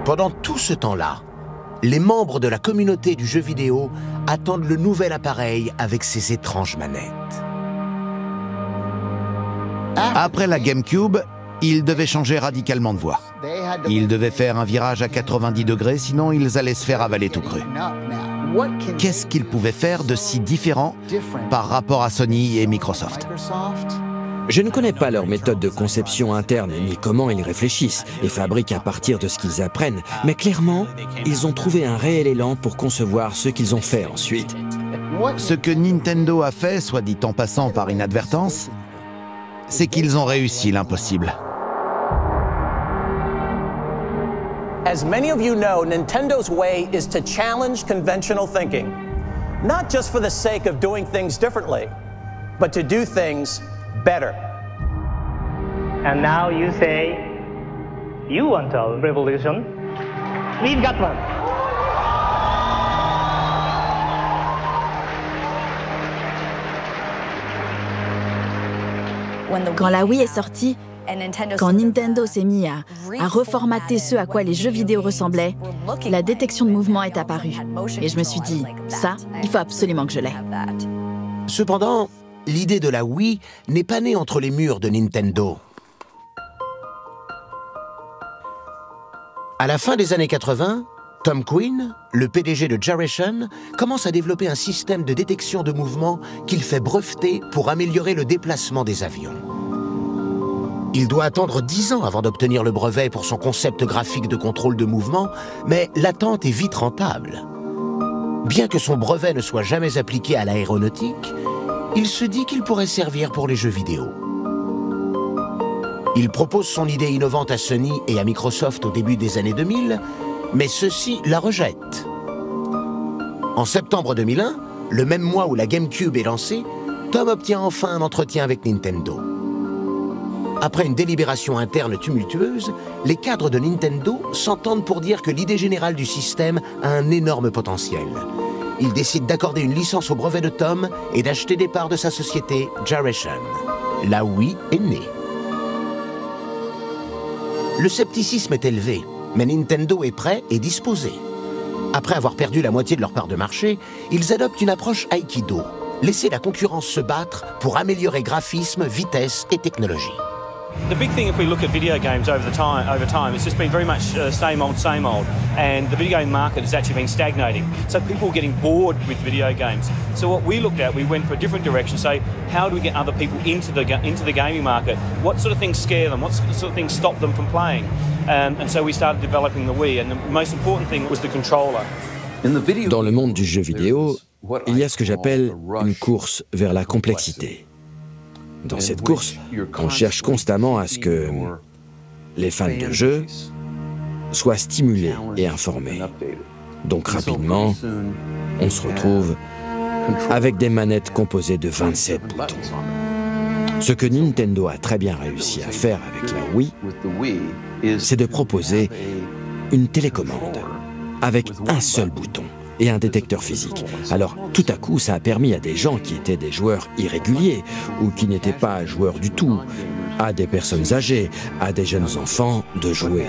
Pendant tout ce temps-là, les membres de la communauté du jeu vidéo attendent le nouvel appareil avec ses étranges manettes. Après la GameCube, ils devaient changer radicalement de voie. Ils devaient faire un virage à 90 degrés, sinon ils allaient se faire avaler tout cru. Qu'est-ce qu'ils pouvaient faire de si différent par rapport à Sony et Microsoft? Je ne connais pas leur méthode de conception interne, ni comment ils réfléchissent et fabriquent à partir de ce qu'ils apprennent, mais clairement, ils ont trouvé un réel élan pour concevoir ce qu'ils ont fait ensuite. Ce que Nintendo a fait, soit dit en passant par inadvertance, c'est qu'ils ont réussi l'impossible. As many of you know, Nintendo's way is to challenge conventional thinking. Not just for the sake of doing things differently, but to do things better. And now you say, you want a revolution? We've got one. Quand la Wii est sortie, quand Nintendo s'est mis à reformater ce à quoi les jeux vidéo ressemblaient, la détection de mouvement est apparue. Et je me suis dit, ça, il faut absolument que je l'aie. Cependant, l'idée de la Wii n'est pas née entre les murs de Nintendo. À la fin des années 80, Tom Quinn, le PDG de Gyration, commence à développer un système de détection de mouvement qu'il fait breveter pour améliorer le déplacement des avions. Il doit attendre 10 ans avant d'obtenir le brevet pour son concept graphique de contrôle de mouvement, mais l'attente est vite rentable. Bien que son brevet ne soit jamais appliqué à l'aéronautique, il se dit qu'il pourrait servir pour les jeux vidéo. Il propose son idée innovante à Sony et à Microsoft au début des années 2000, mais ceux-ci la rejettent. En septembre 2001, le même mois où la GameCube est lancée, Tom obtient enfin un entretien avec Nintendo. Après une délibération interne tumultueuse, les cadres de Nintendo s'entendent pour dire que l'idée générale du système a un énorme potentiel. Ils décident d'accorder une licence au brevet de Tom et d'acheter des parts de sa société Gyration. La Wii est née. Le scepticisme est élevé, mais Nintendo est prêt et disposé. Après avoir perdu la moitié de leur part de marché, ils adoptent une approche Aikido. Laisser la concurrence se battre pour améliorer graphisme, vitesse et technologie. The big thing, if we look at video games over time, it's just been very much same old, and the video game market has actually been stagnating. So people are getting bored with video games. So what we looked at, we went for a different direction. Say, how do we get other people into the gaming market? What sort of things scare them? What sort of things stop them from playing? And so we started developing the Wii, and the most important thing was the controller. Dans le monde du jeu vidéo, il y a ce que j'appelle une course vers la complexité. Dans cette course, on cherche constamment à ce que les fans de jeux soient stimulés et informés. Donc rapidement, on se retrouve avec des manettes composées de 27 boutons. Ce que Nintendo a très bien réussi à faire avec la Wii, c'est de proposer une télécommande avec un seul bouton et un détecteur physique. Alors, tout à coup, ça a permis à des gens qui étaient des joueurs irréguliers ou qui n'étaient pas joueurs du tout, à des personnes âgées, à des jeunes enfants, de jouer.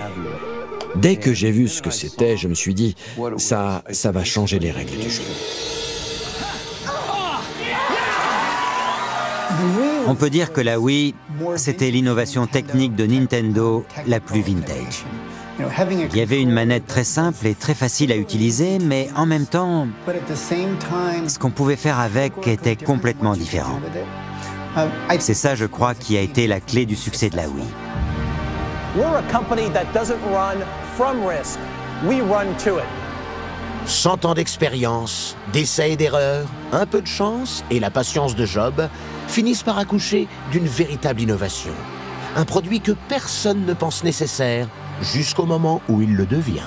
Dès que j'ai vu ce que c'était, je me suis dit, ça va changer les règles du jeu. On peut dire que la Wii, c'était l'innovation technique de Nintendo la plus vintage. Il y avait une manette très simple et très facile à utiliser, mais en même temps, ce qu'on pouvait faire avec était complètement différent. C'est ça, je crois, qui a été la clé du succès de la Wii. We're a company that doesn't run from risk. We run to it. 100 ans d'expérience, d'essais et d'erreurs, un peu de chance et la patience de Job finissent par accoucher d'une véritable innovation. Un produit que personne ne pense nécessaire jusqu'au moment où il le devient.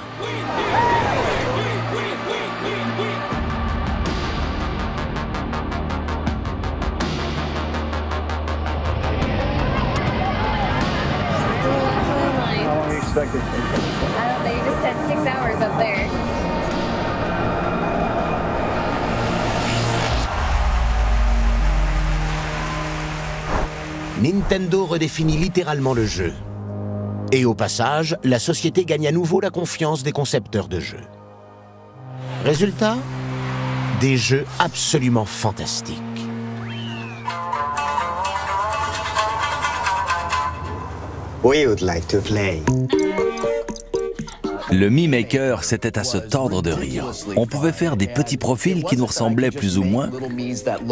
Nintendo redéfinit littéralement le jeu. Et au passage, la société gagne à nouveau la confiance des concepteurs de jeux. Résultat, des jeux absolument fantastiques. We would like to play. Le Mi Maker, c'était à se tordre de rire. On pouvait faire des petits profils qui nous ressemblaient plus ou moins,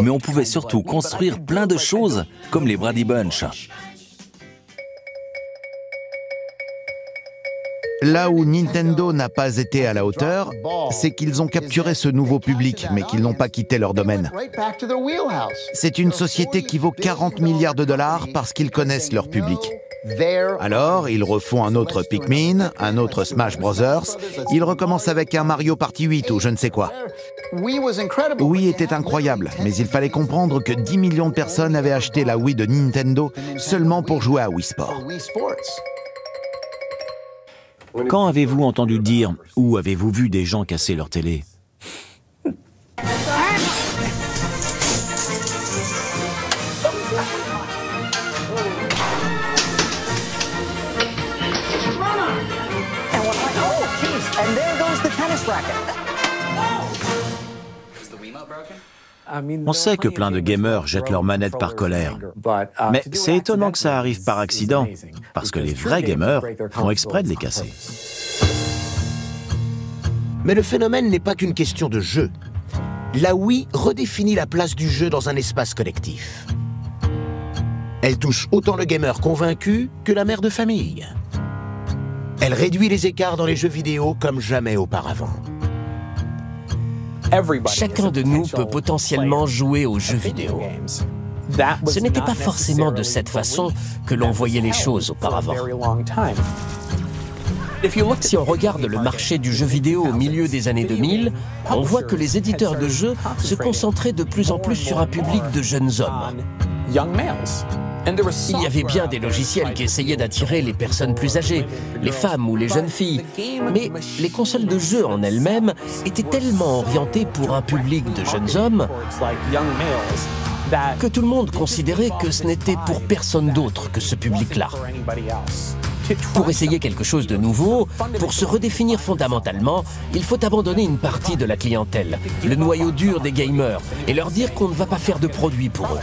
mais on pouvait surtout construire plein de choses, comme les Brady Bunch. Là où Nintendo n'a pas été à la hauteur, c'est qu'ils ont capturé ce nouveau public, mais qu'ils n'ont pas quitté leur domaine. C'est une société qui vaut 40 milliards de dollars parce qu'ils connaissent leur public. Alors, ils refont un autre Pikmin, un autre Smash Brothers, ils recommencent avec un Mario Party 8 ou je ne sais quoi. Wii était incroyable, mais il fallait comprendre que 10 millions de personnes avaient acheté la Wii de Nintendo seulement pour jouer à Wii Sport. Quand avez-vous entendu dire ou avez-vous vu des gens casser leur télé? On sait que plein de gamers jettent leurs manettes par colère. Mais c'est étonnant que ça arrive par accident, parce que les vrais gamers font exprès de les casser. Mais le phénomène n'est pas qu'une question de jeu. La Wii redéfinit la place du jeu dans un espace collectif. Elle touche autant le gamer convaincu que la mère de famille. Elle réduit les écarts dans les jeux vidéo comme jamais auparavant. Chacun de nous peut potentiellement jouer aux jeux vidéo. Ce n'était pas forcément de cette façon que l'on voyait les choses auparavant. Si on regarde le marché du jeu vidéo au milieu des années 2000, on voit que les éditeurs de jeux se concentraient de plus en plus sur un public de jeunes hommes. Il y avait bien des logiciels qui essayaient d'attirer les personnes plus âgées, les femmes ou les jeunes filles, mais les consoles de jeux en elles-mêmes étaient tellement orientées pour un public de jeunes hommes que tout le monde considérait que ce n'était pour personne d'autre que ce public-là. Pour essayer quelque chose de nouveau, pour se redéfinir fondamentalement, il faut abandonner une partie de la clientèle, le noyau dur des gamers, et leur dire qu'on ne va pas faire de produits pour eux.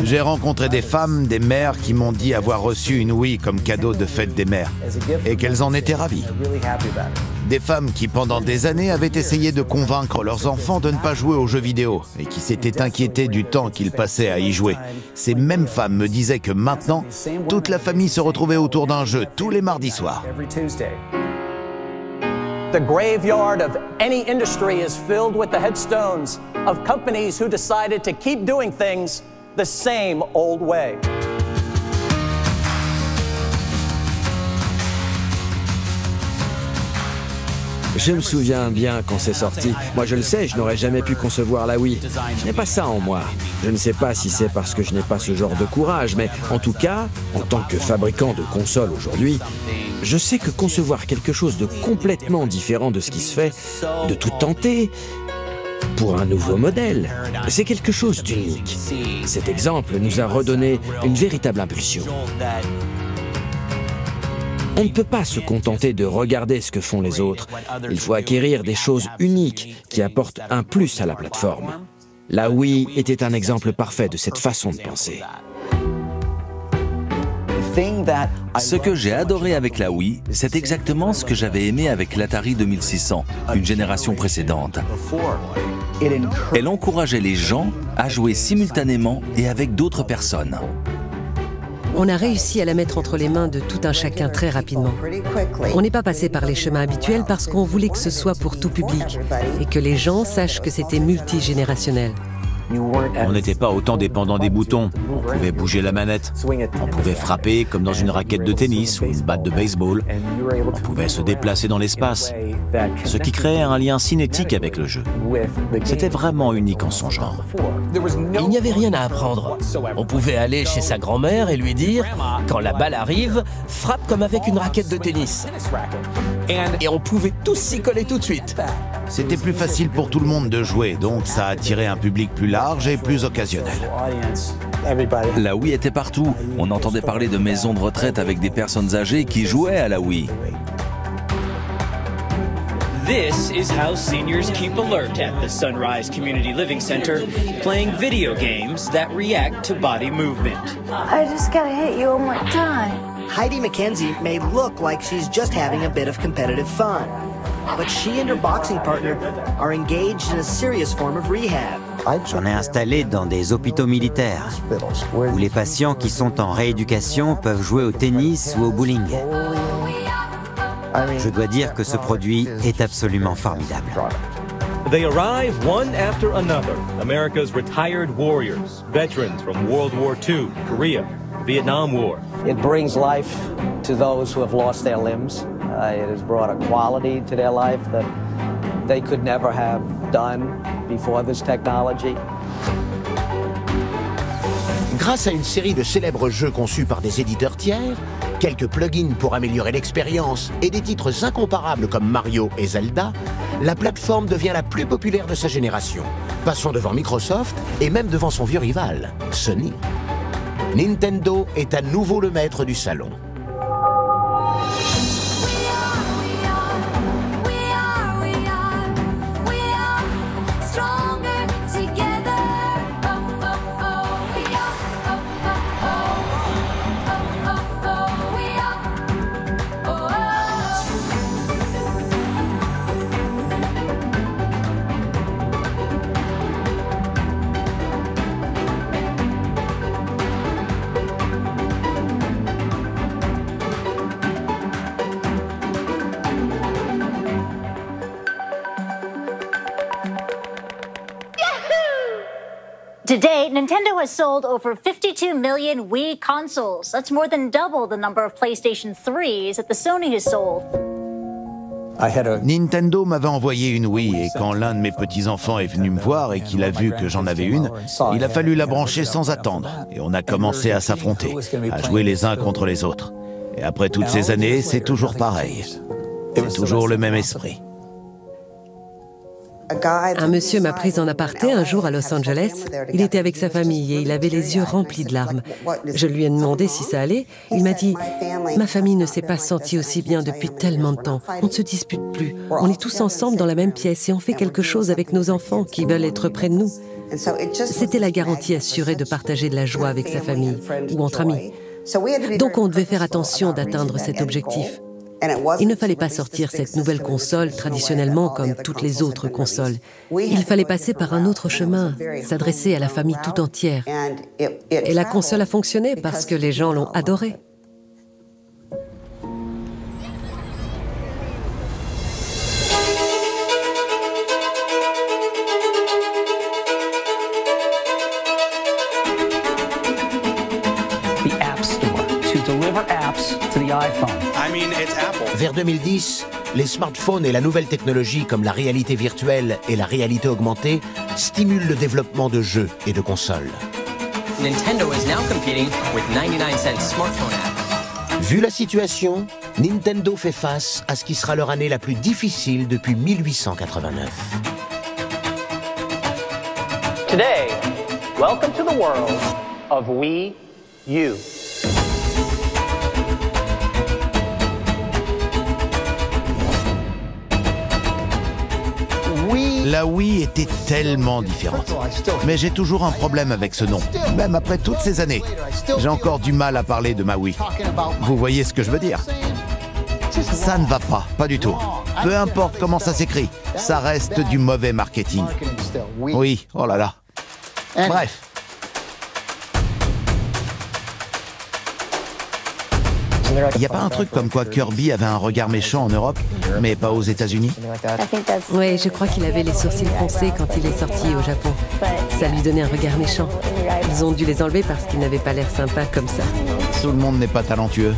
J'ai rencontré des femmes, des mères qui m'ont dit avoir reçu une Wii comme cadeau de fête des mères et qu'elles en étaient ravies. Des femmes qui pendant des années avaient essayé de convaincre leurs enfants de ne pas jouer aux jeux vidéo et qui s'étaient inquiétées du temps qu'ils passaient à y jouer. Ces mêmes femmes me disaient que maintenant, toute la famille se retrouvait autour d'un jeu tous les mardis soirs. The graveyard of any industry is filled with the headstones of companies who decided to keep doing things the same old way. Je me souviens bien quand c'est sorti. Moi je le sais, je n'aurais jamais pu concevoir la Wii. Je n'ai pas ça en moi. Je ne sais pas si c'est parce que je n'ai pas ce genre de courage, mais en tout cas, en tant que fabricant de consoles aujourd'hui, je sais que concevoir quelque chose de complètement différent de ce qui se fait, de tout tenter, pour un nouveau modèle, c'est quelque chose d'unique. Cet exemple nous a redonné une véritable impulsion. On ne peut pas se contenter de regarder ce que font les autres. Il faut acquérir des choses uniques qui apportent un plus à la plateforme. La Wii était un exemple parfait de cette façon de penser. Ce que j'ai adoré avec la Wii, c'est exactement ce que j'avais aimé avec l'Atari 2600, une génération précédente. Elle encourageait les gens à jouer simultanément et avec d'autres personnes. On a réussi à la mettre entre les mains de tout un chacun très rapidement. On n'est pas passé par les chemins habituels parce qu'on voulait que ce soit pour tout public et que les gens sachent que c'était multigénérationnel. On n'était pas autant dépendant des boutons. On pouvait bouger la manette. On pouvait frapper comme dans une raquette de tennis ou une batte de baseball. On pouvait se déplacer dans l'espace, ce qui créait un lien cinétique avec le jeu. C'était vraiment unique en son genre. Il n'y avait rien à apprendre. On pouvait aller chez sa grand-mère et lui dire « Quand la balle arrive, frappe comme avec une raquette de tennis. » Et on pouvait tous s'y coller tout de suite. C'était plus facile pour tout le monde de jouer, donc ça attirait un public plus large et plus occasionnel. La Wii était partout. On entendait parler de maisons de retraite avec des personnes âgées qui jouaient à la Wii. This is how seniors keep alert at the Sunrise Community Living Center, playing video games that react to body movement. I just gotta hit you one more time. Heidi McKenzie may look like she's just having a bit of competitive fun, but she and her boxing partner are engaged in a serious form of rehab. J'en ai installé dans des hôpitaux militaires, où les patients qui sont en rééducation peuvent jouer au tennis ou au bowling. Je dois dire que ce produit est absolument formidable. They arrive one after another, America's retired warriors, veterans from World War II, Korea, Vietnam War. It brings life to those who have lost their limbs. It has brought a quality to their life that they could never have done before this technology. Grâce à une série de célèbres jeux conçus par des éditeurs tiers, quelques plugins pour améliorer l'expérience et des titres incomparables comme Mario et Zelda, la plateforme devient la plus populaire de sa génération, passant devant Microsoft et même devant son vieux rival, Sony. Nintendo est à nouveau le maître du salon. To date, Nintendo has sold over 52 million Wii consoles. That's more than double the number of PlayStation 3s that the Sony has sold. Nintendo m'avait envoyé une Wii et quand l'un de mes petits-enfants est venu me voir et qu'il a vu que j'en avais une, il a fallu la brancher sans attendre et on a commencé à s'affronter, à jouer les uns contre les autres. Et après toutes ces années, c'est toujours pareil. C'est toujours le même esprit. Un monsieur m'a prise en aparté un jour à Los Angeles. Il était avec sa famille et il avait les yeux remplis de larmes. Je lui ai demandé si ça allait. Il m'a dit « Ma famille ne s'est pas sentie aussi bien depuis tellement de temps. On ne se dispute plus. On est tous ensemble dans la même pièce et on fait quelque chose avec nos enfants qui veulent être près de nous. » C'était la garantie assurée de partager de la joie avec sa famille ou entre amis. Donc on devait faire attention d'atteindre cet objectif. Il ne fallait pas sortir cette nouvelle console traditionnellement comme toutes les autres consoles. Il fallait passer par un autre chemin, s'adresser à la famille tout entière. Et la console a fonctionné parce que les gens l'ont adorée. Vers 2010, les smartphones et la nouvelle technologie comme la réalité virtuelle et la réalité augmentée stimulent le développement de jeux et de consoles. Nintendo is now competing with 99-cent smartphone apps. Vu la situation, Nintendo fait face à ce qui sera leur année la plus difficile depuis 1889. Today, welcome to the world of Wii U. La Wii était tellement différente. Mais j'ai toujours un problème avec ce nom, même après toutes ces années. J'ai encore du mal à parler de ma Wii. Vous voyez ce que je veux dire? Ça ne va pas, pas du tout. Peu importe comment ça s'écrit, ça reste du mauvais marketing. Oui, oh là là. Bref. Il n'y a pas un truc comme quoi Kirby avait un regard méchant en Europe, mais pas aux États-Unis? Oui, je crois qu'il avait les sourcils foncés quand il est sorti au Japon. Ça lui donnait un regard méchant. Ils ont dû les enlever parce qu'il n'avait pas l'air sympa comme ça. Tout le monde n'est pas talentueux.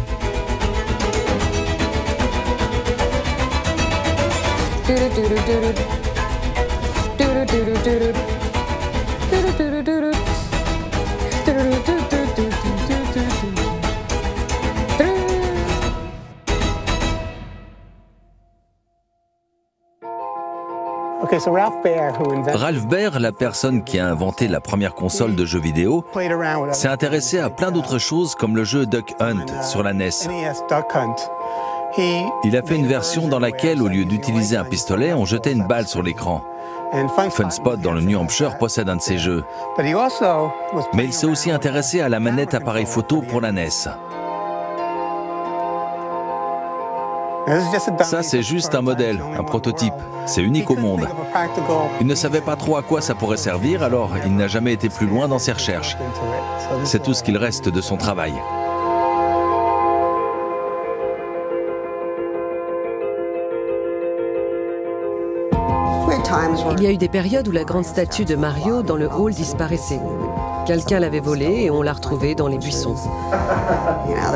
Ralph Baer, la personne qui a inventé la première console de jeux vidéo, s'est intéressé à plein d'autres choses comme le jeu Duck Hunt sur la NES. Il a fait une version dans laquelle, au lieu d'utiliser un pistolet, on jetait une balle sur l'écran. Funspot dans le New Hampshire possède un de ces jeux. Mais il s'est aussi intéressé à la manette appareil photo pour la NES. Ça, c'est juste un modèle, un prototype. C'est unique au monde. Il ne savait pas trop à quoi ça pourrait servir, alors il n'a jamais été plus loin dans ses recherches. C'est tout ce qu'il reste de son travail. Il y a eu des périodes où la grande statue de Mario dans le hall disparaissait. Quelqu'un l'avait volée et on l'a retrouvée dans les buissons.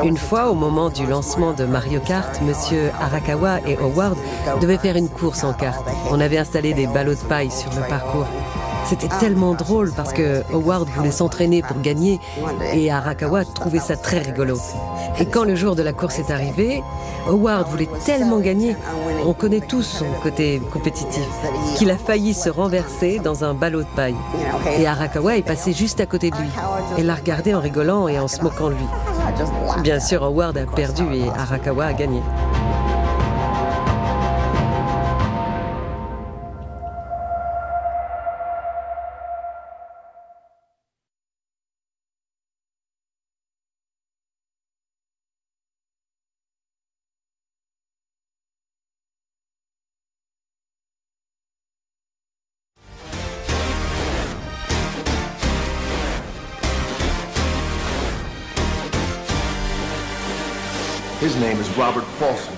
Une fois, au moment du lancement de Mario Kart, Monsieur Arakawa et Howard devaient faire une course en kart. On avait installé des ballots de paille sur le parcours. C'était tellement drôle parce que Howard voulait s'entraîner pour gagner et Arakawa trouvait ça très rigolo. Et quand le jour de la course est arrivé, Howard voulait tellement gagner, on connaît tous son côté compétitif, qu'il a failli se renverser dans un ballot de paille. Et Arakawa est passé juste à côté de lui. Elle l'a regardé en rigolant et en se moquant de lui. Bien sûr, Howard a perdu et Arakawa a gagné. His name is Robert Paulson.